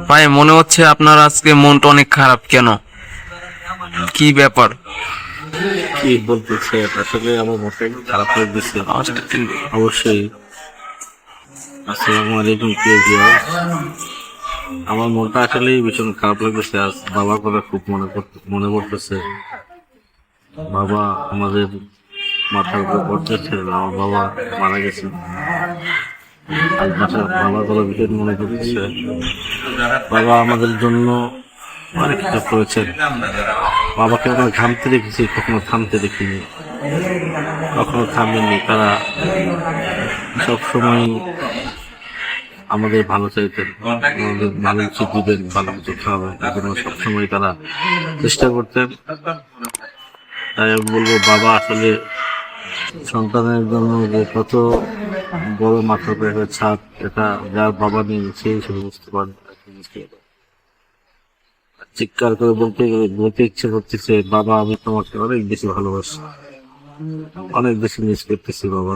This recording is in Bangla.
ভাই মনে হচ্ছে আপনার আজকে মনটা অনেক খারাপ, কেন, কি ব্যাপার? কি বলতেছে আসলে আমার মনটা একটু খারাপ হয়ে গেছে। অবশ্যই। আসসালামু আলাইকুম প্রিয় ভিউয়ার্স, আমার মনটা আসলে ভীষণ খারাপ লাগতেছে। আজ বাবার কথা খুব মনে পড়তেছে। বাবা আমাদের মাথার উপর পড়তেছে, আমার বাবা মারা গেছে। আজ বাবার কথা ভীষণ মনে পড়তেছে। বাবা আমাদের জন্য অনেক কিছু করেছেন। বাবাকে আমরা ঘামতে দেখেছি, কখনো থামতে দেখিনি, কখনো থামেননি। তারা সবসময় আমাদের ভালো চাইতেন, আমাদের ভালো কিছু দিবেন, ভালো কিছু খাওয়াবেন, এজন্য সবসময় তারা চেষ্টা করতেন। তাই আমি বলবো, বাবা আসলে সন্তানের জন্য যে কত বড় মাথার উপরে একটা ছাদ, এটা যার বাবা নেই সেই শুধু বুঝতে পারে। চিৎকার করে বলতে ইচ্ছে করতেছে, বাবা আমি তোমাকে অনেক বেশি ভালোবাসি, অনেক বেশি মিস করতেছি বাবা।